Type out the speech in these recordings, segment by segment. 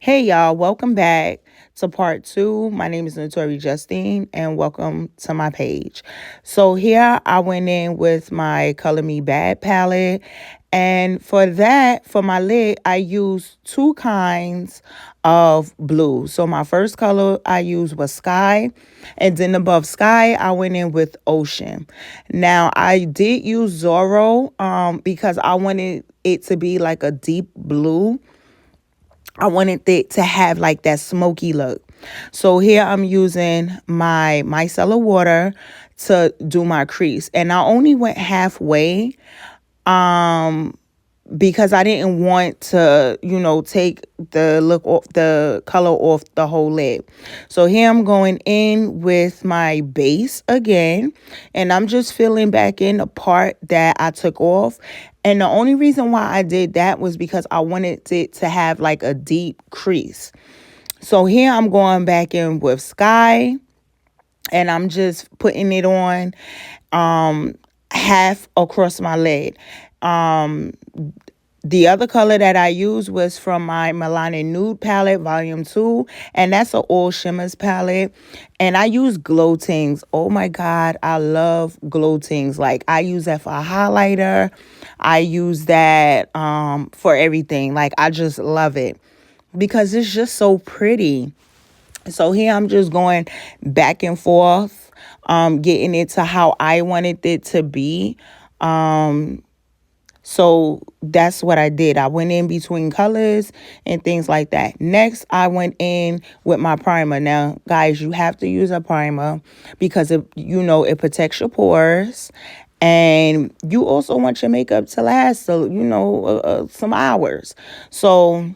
Hey y'all, welcome back to part two. My name is Notori Justine and welcome to my page. So here I went in with my Color Me Bad palette, and for that, for my lid, I used two kinds of blue. So my first color I used was sky, and then above sky I went in with ocean. Now I did use Zorro because I wanted it to be like a deep blue. I wanted it to have like that smoky look. So here I'm using my micellar water to do my crease. And I only went halfway um because I didn't want to, take the look off the color off the whole lid. So here I'm going in with my base again, and I'm just filling back in the part that I took off. And the only reason why I did that was because I wanted it to have like a deep crease. So here I'm going back in with sky, and I'm just putting it on half across my lid. Um the other color that I used was from my Milani Nude palette, volume 2. And that's an all shimmers palette. And I use Glow Tings. Oh my God, I love Glow Tings. Like, I use that for a highlighter. I use that for everything. Like, I just love it because it's just so pretty. So here I'm just going back and forth, getting it to how I wanted it to be. So that's what I did. I went in between colors and things like that. Next, I went in with my primer. Now, guys, you have to use a primer because it protects your pores, and you also want your makeup to last, some hours. So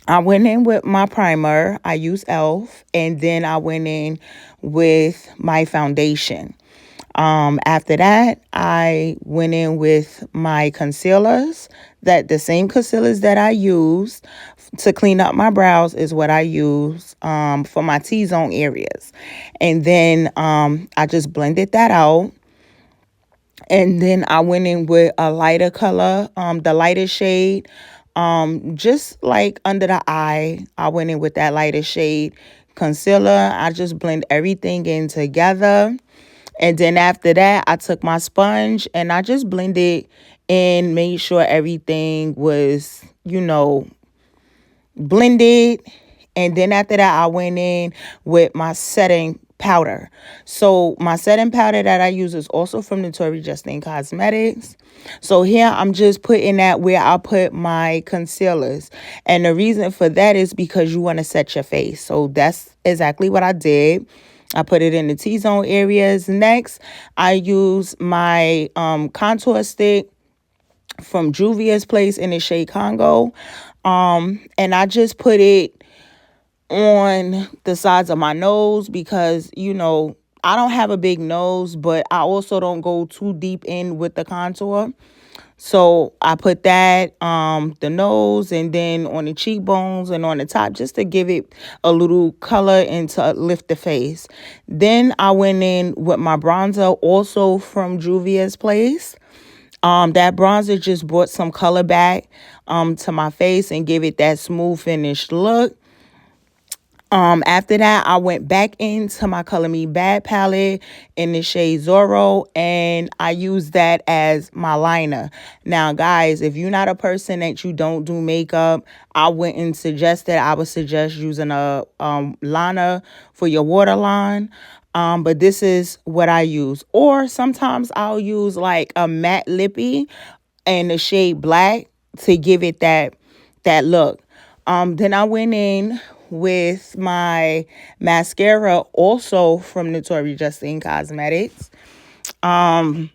I went in with my primer. I used e.l.f. and then I went in with my foundation. After that, I went in with my concealers. That the same concealers that I used to clean up my brows is what I use for my T-zone areas. And then I just blended that out. And then I went in with a lighter color, the lighter shade, just like under the eye. I went in with that lighter shade concealer. I just blend everything in together. And then after that, I took my sponge and I just blended and made sure everything was, blended. And then after that, I went in with my setting powder. So my setting powder that I use is also from Notori Justine Cosmetics. So here I'm just putting that where I put my concealers. And the reason for that is because you want to set your face. So that's exactly what I did. I put it in the T-zone areas. Next, I use my contour stick from Juvia's Place in the shade Congo. And I just put it on the sides of my nose because, I don't have a big nose, but I also don't go too deep in with the contour. So I put that, the nose, and then on the cheekbones and on the top, just to give it a little color and to lift the face. Then I went in with my bronzer, also from Juvia's Place. That bronzer just brought some color back to my face and give it that smooth finished look. After that, I went back into my Color Me Bad palette in the shade Zorro, and I used that as my liner. Now, guys, if you're not a person that you don't do makeup, I wouldn't suggest that. I would suggest using a liner for your waterline. But this is what I use. Or sometimes I'll use like a matte lippy in the shade black to give it that look. Then I went in with my mascara, also from Notori Justine Cosmetics. And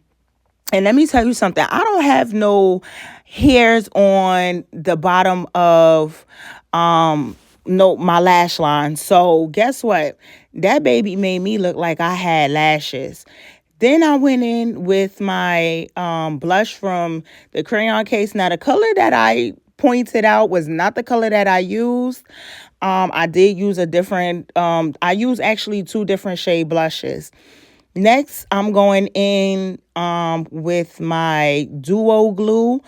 let me tell you something. I don't have no hairs on the bottom of no my lash line. So guess what? That baby made me look like I had lashes. Then I went in with my blush from the Crayon Case. Now, the color that I pointed out was not the color that I used. I did use a different, I used actually two different shade blushes. Next, I'm going in with my Duo Glue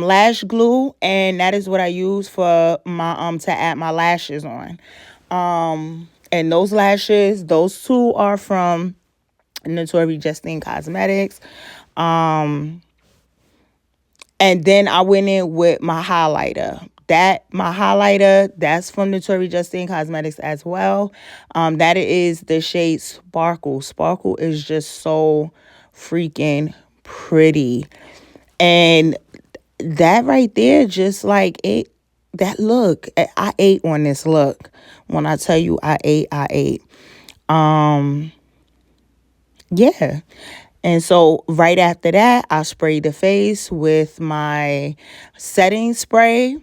lash glue, and that is what I use for my to add my lashes on. And those lashes, those two are from Notori Justine Cosmetics. And then I went in with my highlighter. My highlighter, that's from Notori Justine Cosmetics as well. That is the shade Sparkle. Sparkle is just so freaking pretty. And that right there, just like it, that look, I ate on this look. When I tell you I ate. Yeah. And so right after that, I sprayed the face with my setting spray.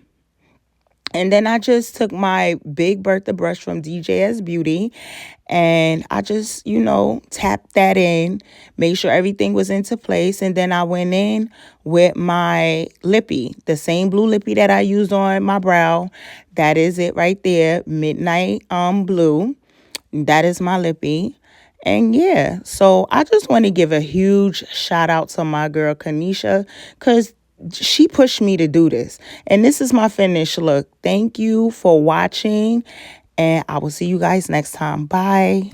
And then I just took my Big Bertha brush from DJS Beauty and I just, tapped that in, made sure everything was into place. And then I went in with my lippy, the same blue lippy that I used on my brow. That is it right there, Midnight Blue. That is my lippy. And yeah, so I just want to give a huge shout out to my girl Kanisha, because she pushed me to do this. And this is my finished look. Thank you for watching, and I will see you guys next time. Bye.